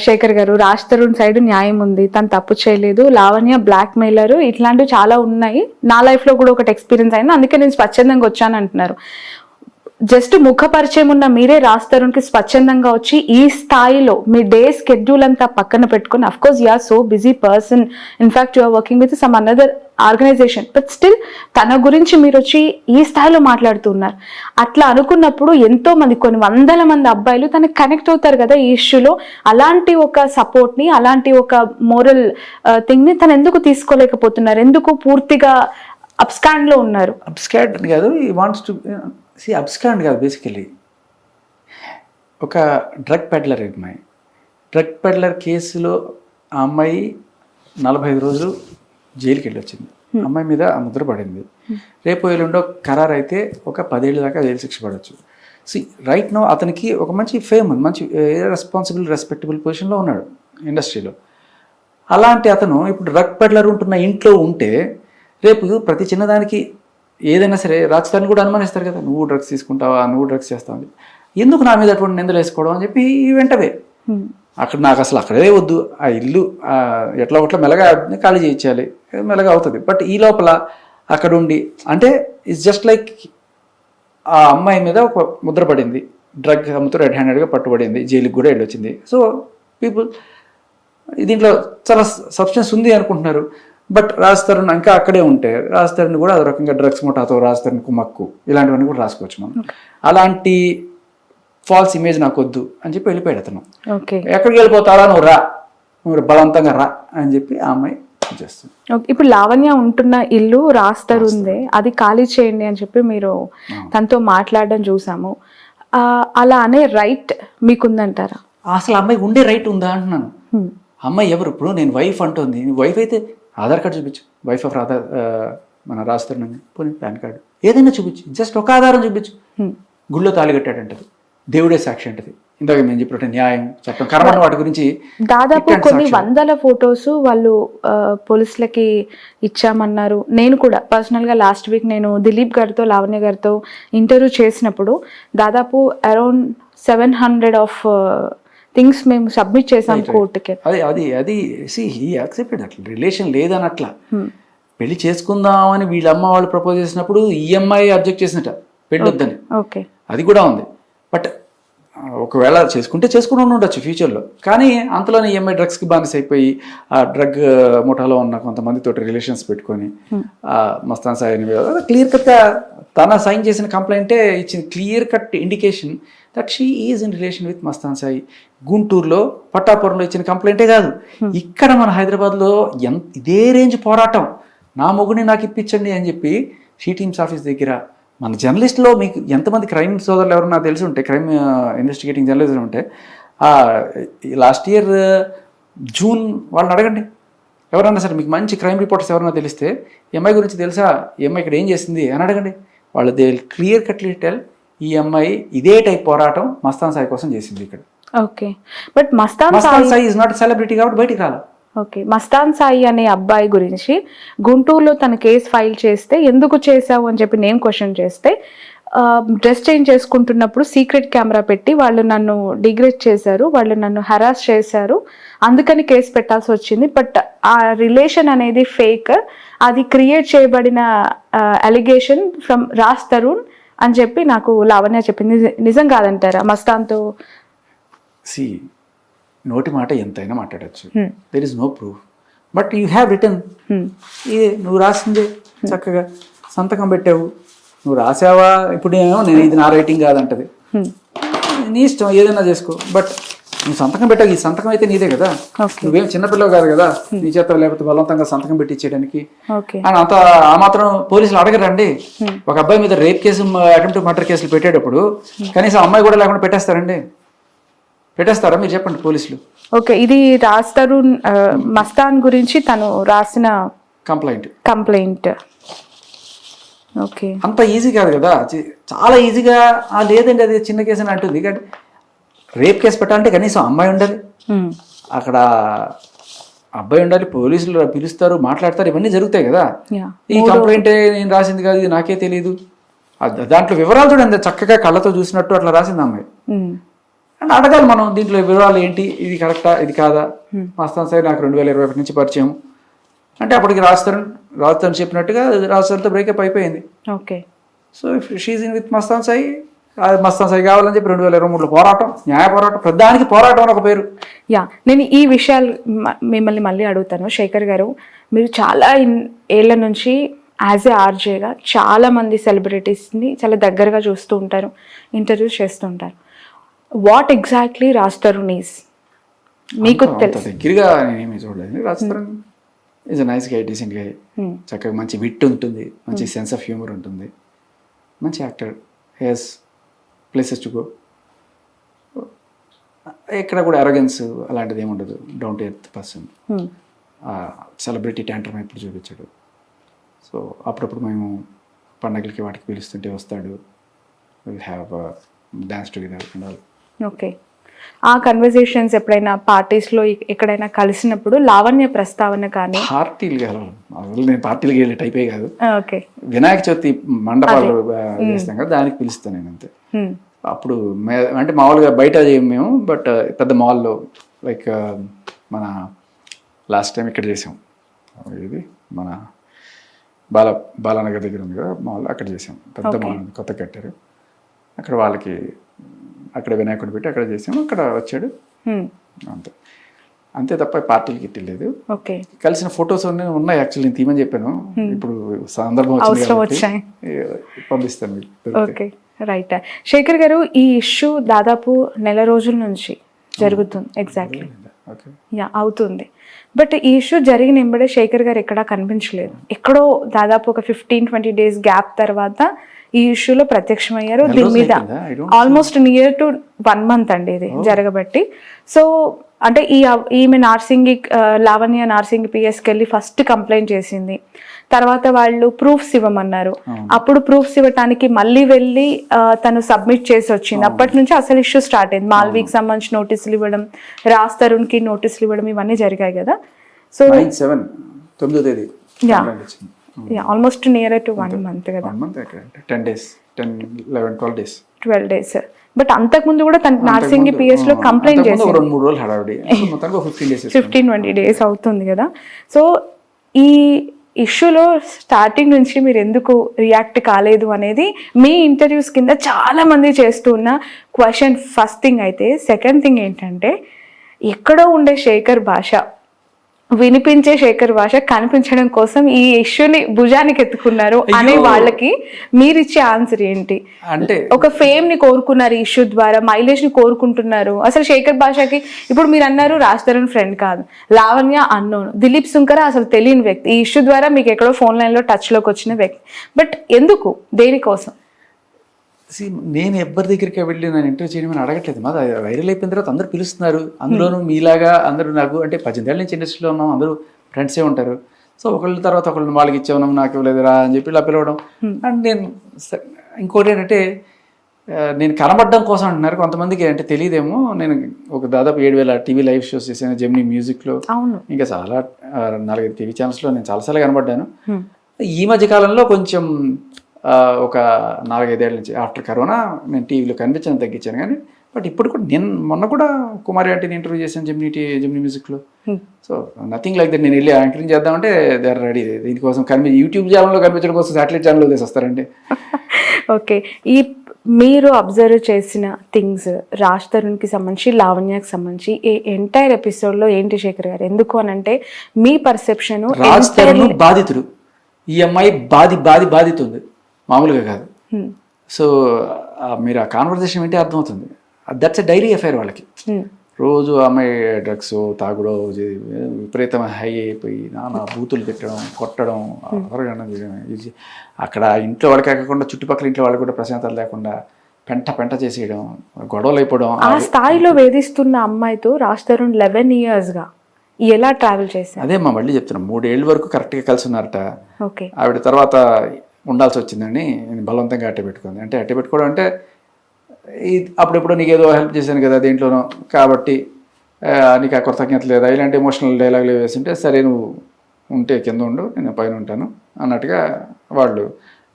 శేఖర్ గారు, రాజ్ తరుణ్ సైడ్ న్యాయం ఉంది, తను తప్పు చేయలేదు, లావణ్య బ్లాక్ మెయిలర్, ఇట్లాంటివి చాలా ఉన్నాయి. నా లైఫ్ లో కూడా ఒకటి ఎక్స్పీరియన్స్ అయింది, అందుకే నేను స్వచ్ఛందంగా వచ్చాను అంటున్నారు. జస్ట్ ముఖ పరిచయం ఉన్న మీరే రాజ్ తరుణ్ కి స్వచ్ఛందంగా వచ్చి ఈ స్థాయిలో మీ డే స్కెడ్యూల్ అంతా పక్కన పెట్టుకుని, of course you are so busy person, in fact you are working with some another organisation, but still తన గురించి మీరు వచ్చి ఈ స్థాయిలో మాట్లాడుతున్నారు. అట్లా అనుకున్నప్పుడు ఎంతో మంది, కొన్ని వందల మంది అబ్బాయిలు తనకి కనెక్ట్ అవుతారు కదా ఈ ఇష్యూలో. అలాంటి ఒక సపోర్ట్ ని, అలాంటి ఒక మోరల్ థింగ్ ని తను ఎందుకు తీసుకోలేకపోతున్నారు? ఎందుకు పూర్తిగా అబ్స్కాండ్ లో ఉన్నారు? అబ్స్కాండ్ కాదు, he wants to see abscond కాదు. బేసికలీ ఒక డ్రగ్ పెడ్లర్ అమ్మాయి, డ్రగ్ పెడ్లర్ కేసులో ఆ అమ్మాయి 45 రోజులు జైలుకి వెళ్ళి వచ్చింది. అమ్మాయి మీద ఆ ముద్ర పడింది. రేపు ఎల్లుండో ఖరారు అయితే ఒక 10 ఏళ్ళ దాకా జైలు శిక్ష పడవచ్చు. సి రైట్ నో అతనికి ఒక మంచి ఫేమ్, మంచి రెస్పాన్సిబుల్ రెస్పెక్టబుల్ పొజిషన్లో ఉన్నాడు ఇండస్ట్రీలో. అలాంటి అతను ఇప్పుడు డ్రగ్ పెడ్లర్ ఉంటున్న ఇంట్లో ఉంటే రేపు ప్రతి చిన్నదానికి ఏదైనా సరే రాజధాని కూడా అనుమానిస్తారు కదా, నువ్వు డ్రగ్స్ తీసుకుంటావా, నువ్వు డ్రగ్స్ చేస్తావు అని. ఎందుకు నా మీద అటువంటి నిందలు వేసుకోవడం అని చెప్పి వెంటనే అక్కడ నాకు అసలు అక్కడే వద్దు, ఆ ఇల్లు ఎట్లా ఒకట్లా మెల్లగా ఖాళీ చేయించాలి, మెల్లగా అవుతుంది. బట్ ఈ లోపల అక్కడ ఉండి అంటే ఇట్స్ జస్ట్ లైక్ ఆ అమ్మాయి మీద ఒక ముద్ర పడింది, డ్రగ్ అమ్ముతూ రెడ్ హ్యాండెడ్గా పట్టుబడింది, జైలుకి కూడా వెళ్ళొచ్చింది. సో పీపుల్ దీంట్లో చాలా సబ్స్టెన్స్ ఉంది అనుకుంటున్నారు. బట్ రాజ్ తరుణ్ ఇంకా అక్కడే ఉంటే రాజ్ తరుణ్ కూడా అదో రకంగా డ్రగ్స్ ముఠాతో రాజ్ తరుణ్ కుమ్మక్కు ఇలాంటివన్నీ కూడా రాసుకోవచ్చు మనం. అలాంటి ఫాల్స్ ఇమేజ్ నాకు వద్దు అని చెప్పి వెళ్ళిపోయాడు అతను. ఎక్కడికి వెళ్ళిపోతాడా, నువ్వు బలవంతంగా రా అని చెప్పి ఆ అమ్మాయి చేస్తుంది. ఇప్పుడు లావణ్య ఉంటున్న ఇల్లు రాజ్ తరుణ్దే, అది ఖాళీ చేయండి అని చెప్పి మీరు తనతో మాట్లాడడం చూసాము. అలా అనే రైట్ మీకుందంటారా? అసలు అమ్మాయి ఉండే రైట్ ఉందా అంటున్నాను. అమ్మాయి ఎవరు? ఇప్పుడు నేను వైఫ్ అంటుంది, వైఫ్ అయితే ఆధార్ కార్డు చూపించు, వైఫ్ ఆఫ్ ఆధార్ మన రాజ్ తరుణ్, పోనీ పాన్ కార్డు ఏదైనా చూపించు, జస్ట్ ఒక ఆధారం చూపించు. గుళ్ళో తాళి కట్టాడంటది, దేవుడే సాక్షి అంటది. ఇందాక మేము చెప్పినట్టు న్యాయం, చట్టం, కర్మ వాటి గురించి దాదాపు కొన్ని వందల ఫొటోస్ వాళ్ళు పోలీసులకి ఇచ్చామన్నారు. నేను కూడా పర్సనల్గా లాస్ట్ వీక్ నేను దిలీప్ గారితో, లావణ్య గారితో ఇంటర్వ్యూ చేసినప్పుడు దాదాపు అరౌండ్ 700 ఆఫ్ థింగ్స్ మేము సబ్మిట్ చేసాం కోర్టుకి. అది హీ యాక్సెప్టెడ్. అట్లా రిలేషన్ లేదని అట్లా పెళ్లి చేసుకుందామని వీళ్ళ అమ్మ వాళ్ళు ప్రపోజ్ చేసినప్పుడు ఈఎంఐ అబ్జెక్ట్ చేసినట్ట పెళ్లి వద్దని. ఓకే, అది కూడా ఉంది. బట్ ఒకవేళ చేసుకుని ఉండొచ్చు ఫ్యూచర్లో. కానీ అంతలోనే ఈఎంఐ డ్రగ్స్కి బానిస అయిపోయి ఆ డ్రగ్ ముఠాలో ఉన్న కొంతమందితో రిలేషన్స్ పెట్టుకొని మస్తాన్ సాయి క్లియర్ కట్గా తన సైన్ చేసిన కంప్లైంటే ఇచ్చింది. Clear cut indication that she is in relation with Mastan Sai. గుంటూరులో పట్టాపురంలో ఇచ్చిన కంప్లైంటే కాదు, ఇక్కడ మన హైదరాబాద్లో ఇదే రేంజ్ పోరాటం, నా మొగుడిని నాకు ఇప్పించండి అని చెప్పి షీ టీమ్స్ ఆఫీస్ దగ్గర. మన జర్నలిస్ట్లో మీకు ఎంతమంది క్రైమ్ సోదరులు ఎవరన్నా తెలిసి ఉంటే, క్రైమ్ ఇన్వెస్టిగేటింగ్ జర్నలిజం ఉంటే లాస్ట్ ఇయర్ జూన్ వాళ్ళని అడగండి, ఎవరన్నా సరే మీకు మంచి క్రైమ్ రిపోర్టర్స్ ఎవరన్నా తెలిస్తే ఈ అమ్మాయి గురించి తెలుసా, ఈ అమ్మాయి ఇక్కడ ఏం చేసింది అని అడగండి. వాళ్ళు దే క్లియర్ కట్లీ టెల్ ఈ అమ్మాయి ఇదే టైప్ పోరాటం మస్తాన్ సాయి కోసం చేసింది ఇక్కడ. Okay, but Mastan Sai is not celebrity కాబట్టి బయటికి రాలి. ఓకే, మస్తాన్ సాయి అనే అబ్బాయి గురించి గుంటూరులో తన కేసు ఫైల్ చేస్తే ఎందుకు చేశావు అని చెప్పి నేను క్వశ్చన్ చేస్తే, డ్రెస్ చేంజ్ చేసుకుంటున్నప్పుడు సీక్రెట్ కెమెరా పెట్టి వాళ్ళు నన్ను డిగ్రేడ్ చేశారు, వాళ్ళు నన్ను హెరాస్ చేశారు, అందుకని కేసు పెట్టాల్సి వచ్చింది. బట్ ఆ రిలేషన్ అనేది ఫేక్, అది క్రియేట్ చేయబడిన అలిగేషన్ ఫ్రమ్ రాజ్ తరుణ్ అని చెప్పి నాకు లావణ్య చెప్పింది. నిజం కాదంటారా మస్తాన్తో? సి నోటి మాట ఎంతైనా మాట్లాడచ్చు, there is no proof, but you have return. నువ్వు రాసిందే చక్కగా సంతకం పెట్టావు, నువ్వు రాసావా, ఇప్పుడు నేను ఇది నా రైటింగ్ కాదంటది, నీ ఇష్టం ఏదైనా చేసుకో, బట్ నువ్వు సంతకం పెట్టావు, ఈ సంతకం అయితే నీదే కదా, నువ్వేం చిన్నపిల్లవు కాదు కదా నీ చేత లేకపోతే బలవంతంగా సంతకం పెట్టించేయడానికి అని అంత ఆ మాత్రం పోలీసులు అడగరండి. ఒక అబ్బాయి మీద రేప్ కేసు, అటెంప్ట్ మర్డర్ కేసులు పెట్టేటప్పుడు కనీసం అమ్మాయి కూడా లేకుండా పెట్టేస్తారండి? పెట్టేస్తారా మీరు చెప్పండి పోలీసులు? ఓకే, ఇది రాజ్ తరుణ్ మస్తాన్ గురించి తను రాసిన కంప్లైంట్. ఓకే, అంత ఈజీ కాదు కదా, చాలా ఈజీగా లేదండి అది చిన్న కేసు అని అంటుంది. కానీ రేప్ కేసు పెట్టాలంటే కనీసం అమ్మాయి ఉండాలి, అక్కడ అబ్బాయి ఉండాలి, పోలీసులు పిలుస్తారు, మాట్లాడతారు, ఇవన్నీ జరుగుతాయి కదా. ఈ కంప్లైంట్ నేను రాసింది కాదు, ఇది నాకే తెలియదు, దాంట్లో వివరాలు చూడండి చక్కగా కళ్ళతో చూసినట్టు అట్లా రాసింది అమ్మాయి. అని అడగాలి మనం. దీంట్లో వివరాలు ఏంటి, ఇది కరెక్టా ఇది కాదా, మస్తాన్ సాయి నాకు 2021 నుంచి పరిచయం అంటే అప్పటికి రాజతరుణ్ చెప్పినట్టుగా రాజతరుణ్తో బ్రేకప్ అయిపోయింది. Okay. So if she's in with Mastan Sai, Mastan Sai కావాలని చెప్పి 2023లో పోరాటం, న్యాయ పోరాటం, ప్రధానికి పోరాటం అని ఒక పేరు. యా, నేను ఈ విషయాలు మిమ్మల్ని మళ్ళీ అడుగుతాను. శేఖర్ గారు, మీరు చాలా ఏళ్ళ నుంచి యాజ్ ఏ ఆర్జేగా చాలా మంది సెలబ్రిటీస్ని చాలా దగ్గరగా చూస్తూ ఉంటారు, ఇంటర్వ్యూస్ చేస్తూ ఉంటారు. What exactly Raj Tarun is మీకు తెలుసు? దగ్గరగా నేనేమి చూడలేదు. Raj Tarun is a nice guy, decent guy, చక్కగా మంచి విట్ ఉంటుంది, మంచి సెన్స్ ఆఫ్ హ్యూమర్ ఉంటుంది, మంచి actor, he's places to go. ఎక్కడ కూడా అరోగెన్స్ అలాంటిది ఏమి ఉండదు, down to earth person. Celebrity tantrum ఎప్పుడు చూపించాడు. సో అప్పుడప్పుడు మేము పండగలకి వాటికి పిలుస్తుంటే వస్తాడు, will have dance together and all. Okay. ఆ కన్వర్జేషన్స్ ఎప్పుడైనా పార్టీస్లో ఎక్కడైనా కలిసినప్పుడు లావణ్య ప్రస్తావన కానీ? పార్టీలు కాదు, అసలు నేను పార్టీలకి వెళ్ళే టైపే కాదు. ఓకే. వినాయక చవితి మండపాలు చేస్తాం కదా, దానికి పిలుస్తాను నేను అంతే. అప్పుడు అంటే మామూలుగా బయట చేయం మేము, బట్ పెద్ద మాల్లో లైక్ మన లాస్ట్ టైం ఇక్కడ చేసాం, ఇది మన బాలానగర్ దగ్గర ఉంది కదా మాల్, అక్కడ చేసాం. పెద్ద మాల్ కొత్త కట్టారు, అక్కడ వాళ్ళకి అక్కడ వినాయకుడు పెట్టి అక్కడ చేసాము, అక్కడ వచ్చాడు అంతే. అంతే తప్ప పార్టీలకి ఇట్టలేదు. ఓకే. కలిసిన ఫొటోస్ ఉన్నాయి యాక్చువల్లీ, నేను తీమని చెప్పాను. ఇప్పుడు సందర్భం వచ్చాయి, పంపిస్తాను. Okay, right. శేఖర్ గారు, ఈ ఇష్యూ దాదాపు నెల రోజుల నుంచి జరుగుతుంది. ఎగ్జాక్ట్లీ యా అవుతుంది. బట్ ఈ ఇష్యూ జరిగిన ఎంబడే శేఖర్ గారు ఎక్కడా కనిపించలేదు. ఎక్కడో దాదాపు ఒక 15-20 days గ్యాప్ తర్వాత ఈ ఇష్యూలో ప్రత్యక్షమయ్యారు. దీని మీద ఆల్మోస్ట్ నియర్ టు 1 month అండి ఇది జరగబట్టి. సో అంటే ఈమె నార్సింగి, లావణ్య నార్సింగి పిఎస్కి వెళ్ళి ఫస్ట్ కంప్లైంట్ చేసింది. తర్వాత వాళ్ళు ప్రూఫ్స్ ఇవ్వమన్నారు. అప్పుడు ప్రూఫ్స్ ఇవ్వటానికి మళ్ళీ వెళ్ళి తను సబ్మిట్ చేసి వచ్చింది. అప్పటి నుంచి అసలు ఇష్యూ స్టార్ట్ అయింది. మాల్వీకి సంబంధించి నోటీసులు ఇవ్వడం, రాజ్ తరుణ్కి నోటీసులు ఇవ్వడం, ఇవన్నీ జరిగాయి కదా. సో 9వ తేదీ ఆల్మోస్ట్ నియర్ టు 1 month కదా, 10 days, 11-12 days. 12 days. బట్ అంతకుముందు కూడా తన నార్సింగి పిఎస్ లో కంప్లైంట్ చేసి 2-3 రోజులు హడావిడి, 15-20 days అవుతుంది కదా. సో ఈ ఇష్యూలో స్టార్టింగ్ నుంచి మీరు ఎందుకు రియాక్ట్ కాలేదు అనేది మీ ఇంటర్వ్యూస్ కింద చాలా మంది చేస్తున్న క్వశ్చన్ ఫస్ట్ థింగ్. అయితే సెకండ్ థింగ్ ఏంటంటే, ఎక్కడో ఉండే శేఖర్ భాష, వినిపించే శేఖర్ భాష కనిపించడం కోసం ఈ ఇష్యూని భుజానికి ఎత్తుకున్నారు అనే వాళ్ళకి మీరిచ్చే ఆన్సర్ ఏంటి? అంటే ఒక ఫేమ్ ని కోరుకున్నారు, ఈ ఇష్యూ ద్వారా మైలేజ్ ని కోరుకుంటున్నారు. అసలు శేఖర్ భాషకి ఇప్పుడు మీరు అన్నారు రాజ్ తరుణ్ ఫ్రెండ్ కాదు, లావణ్య అన్నోన్, దిలీప్ సుంకర అసలు తెలియని వ్యక్తి, ఈ ఇష్యూ ద్వారా మీకు ఎక్కడో ఫోన్ లైన్ లో టచ్ లోకి వచ్చిన వ్యక్తి. బట్ ఎందుకు, దేనికోసం? నేను ఎవరి దగ్గరికి వెళ్ళి నేను ఇంటర్వ్యూ చేయడం అడగట్లేదు. మాది వైరల్ అయిపోయిన తర్వాత అందరూ పిలుస్తున్నారు. అందులోనూ మీలాగా అందరూ నాకు అంటే 18 ఏళ్ళ నుంచి ఇండస్ట్రీలో ఉన్నాం, అందరూ ఫ్రెండ్సే ఉంటారు. సో ఒకళ్ళ తర్వాత ఒకళ్ళు వాళ్ళకి ఇచ్చాము, నాకు ఇవ్వలేదురా అని చెప్పి ఇలా పిలవడం. అండ్ నేను ఇంకోటి ఏంటంటే, నేను కనబడడం కోసం అంటున్నారు కొంతమందికి, అంటే తెలియదేమో. నేను ఒక దాదాపు 7,000 టీవీ లైవ్ షోస్ చేశాను జెమినీ మ్యూజిక్లో, ఇంకా చాలా 4-5 టీవీ ఛానల్స్లో నేను చాలాసార్లు కనబడ్డాను. ఈ మధ్య కాలంలో కొంచెం ఒక 4-5 ఏళ్ళ నుంచి ఆఫ్టర్ కరోనా నేను టీవీలో కనిపించడం తగ్గించాను. కానీ బట్ ఇప్పుడు కూడా నేను మొన్న కూడా కుమారి ఆంటీని ఇంటర్వ్యూ చేశాను జెమినీ మ్యూజిక్లో. So nothing like that. నేను వెళ్ళి యాంకరింగ్ చేద్దామంటే దే ఆర్ రెడీ. దీనికోసం యూట్యూబ్ ఛానల్లో కనిపించడం కోసం శాటిలైట్ ఛానల్లో వస్తారండి. ఓకే. ఈ మీరు అబ్జర్వ్ చేసిన థింగ్స్ రాజ్ తరుణ్కి సంబంధించి, లావణ్యకి సంబంధించి ఈ ఎంటైర్ ఎపిసోడ్లో ఏంటి శేఖర్ గారు? ఎందుకు అని అంటే మీ పర్సెప్షన్, రాజ్ తరుణ్ బాధితుడు, ఈ అమ్మాయి బాధితుంది, మామూలుగా కాదు. సో మీరు ఆ కాన్వర్జేషన్ వింటే అర్థమవుతుంది. దట్స్ ఎ డైలీ అఫైర్ వాళ్ళకి. రోజు అమ్మాయి డ్రగ్స్ తాగుడో, విపరీతమైన హై అయిపోయి నానా బూతులు పెట్టడం, కొట్టడం, అక్కడ ఇంట్లో వాళ్ళకి కాకుండా చుట్టుపక్కల ఇంట్లో వాళ్ళకి కూడా ప్రశాంతత లేకుండా పెంట చేసేయడం, గొడవలు అయిపోవడం. ఆ స్థాయిలో వేధిస్తున్న అమ్మాయితో రాజ్ తరుణ్ 11 yearsగా ఎలా ట్రావెల్ చేశారు? అదే మళ్ళీ చెప్తున్నాం, 3 ఏళ్ళ వరకు కరెక్ట్గా కలిసి ఉన్నారట. ఓకే. ఆవిడ తర్వాత ఉండాల్సి వచ్చిందని బలవంతంగా అట్టే పెట్టుకుంది. అంటే అట్టే పెట్టుకోవడం అంటే అప్పుడెప్పుడు నీకు ఏదో హెల్ప్ చేశాను కదా దేంట్లోనో, కాబట్టి నీకు ఆ కృతజ్ఞత లేదా, ఇలాంటి ఎమోషనల్ డైలాగులు వేసింటే, సరే నువ్వు ఉంటే కింద ఉండు, నేను పైన ఉంటాను అన్నట్టుగా వాళ్ళు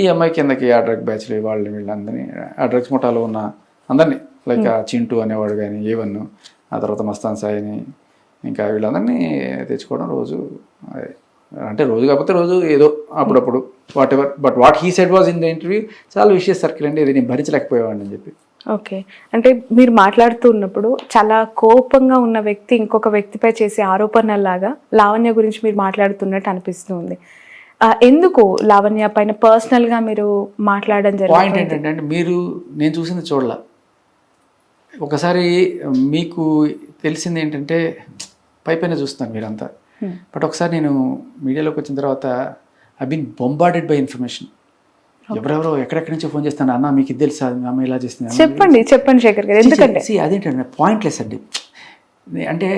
ఈ అమ్మాయి కిందకి ఆ డ్రగ్ బ్యాచ్లు వాళ్ళు వీళ్ళందరినీ, ఆ డ్రగ్స్ ముఠాలో ఉన్న అందరినీ లైక్ ఆ చింటూ అనేవాడు కానీ ఏవన్, ఆ తర్వాత మస్తాన్ సాయిని, ఇంకా వీళ్ళందరినీ తెచ్చుకోవడం రోజు. అంటే రోజు కాకపోతే రోజు ఏదో అప్పుడప్పుడు what ever, but what he said was in the interview చాలా విషయస్ సర్కిల్ అండి, ఇది నేను భరించలేకపోయేవాడిని అని చెప్పి. ఓకే, అంటే మీరు మాట్లాడుతూ ఉన్నప్పుడు చాలా కోపంగా ఉన్న వ్యక్తి ఇంకొక వ్యక్తిపై చేసే ఆరోపణలాగా లావణ్య గురించి మీరు మాట్లాడుతున్నట్టు అనిపిస్తుంది. ఎందుకు లావణ్య పైన పర్సనల్గా మీరు మాట్లాడడం పాయింట్ జరిగింది? ఏంటంటే మీరు నేను చూసింది చూడాల, ఒకసారి మీకు తెలిసింది ఏంటంటే పైపైన చూస్తాను మీరంతా, బట్ ఒకసారి నేను మీడియాలోకి వచ్చిన తర్వాత I been bombarded by information. ఎవరెవరో ఎక్కడెక్కడి నుంచో ఫోన్ చేస్తాను, అన్న మీకు ఇది తెలుసా, మీ అమ్మ ఇలా చేస్తుంది. చెప్పండి శేఖర్ గారు, ఎందుకంటే అదేంటంటే పాయింట్లెస్ అండి. అంటే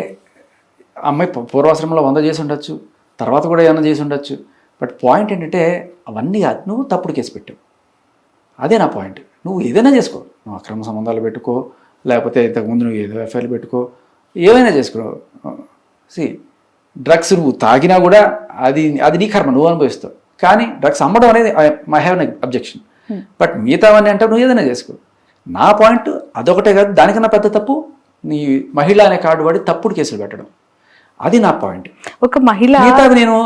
అమ్మాయి పూర్వాశ్రమంలో 100 చేసి ఉండొచ్చు, తర్వాత కూడా ఏమైనా చేసి ఉండొచ్చు, బట్ పాయింట్ ఏంటంటే అవన్నీ కాదు, నువ్వు తప్పుడు కేసు పెట్టావు. అదే నా పాయింట్. నువ్వు ఏదైనా చేసుకో, నువ్వు అక్రమ సంబంధాలు పెట్టుకో, లేకపోతే ఇంతకుముందు నువ్వు ఏదో ఎఫ్ఐఆర్లు పెట్టుకో, ఏమైనా చేసుకో. డ్రగ్స్ నువ్వు తాగినా కూడా అది నీ కర్మ, నువ్వు అనుభవిస్తావు. కానీ డ్రగ్స్ అమ్మడం అనేది I have an objection. But మిగతావన్నీ అంటే నువ్వు ఏదైనా చేసుకో. నా పాయింట్ అదొకటే కాదు, దానికన్నా పెద్ద తప్పు నీ మహిళ అనే కార్డు వాడి తప్పుడు కేసులు పెట్టడం. అది నా పాయింట్. ఒక మహిళ మిగతావి నేను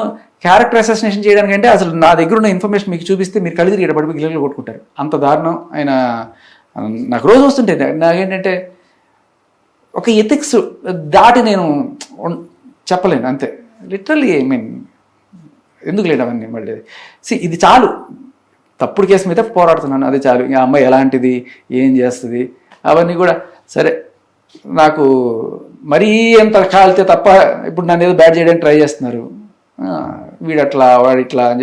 క్యారెక్టర్ అసాసినేషన్ చేయడానికంటే అసలు నా దగ్గర ఉన్న ఇన్ఫర్మేషన్ మీకు చూపిస్తే మీరు కళ్ళు తిరిగి పడిపోయి గిల్లలు కొట్టుకుంటారు. అంత దారుణం ఆయన. నాకు రోజు వస్తుంటే నాకేంటంటే ఒక ఎథిక్స్ దాటి నేను చెప్పలేను అంతే. లిటరల్లీ ఐ మీన్ ఎందుకు లేడు అవన్నీ మళ్ళీ. ఇది చాలు, తప్పుడు కేసు మీద పోరాడుతున్నాను, అది చాలు. ఇంకా అమ్మాయి ఎలాంటిది, ఏం చేస్తుంది, అవన్నీ కూడా సరే. నాకు మరీ ఎంత కాలితే తప్ప ఇప్పుడు నన్ను ఏదో బ్యాడ్ చేయడానికి ట్రై చేస్తున్నారు, వీడట్లా వాడిట్లా అని చెప్పి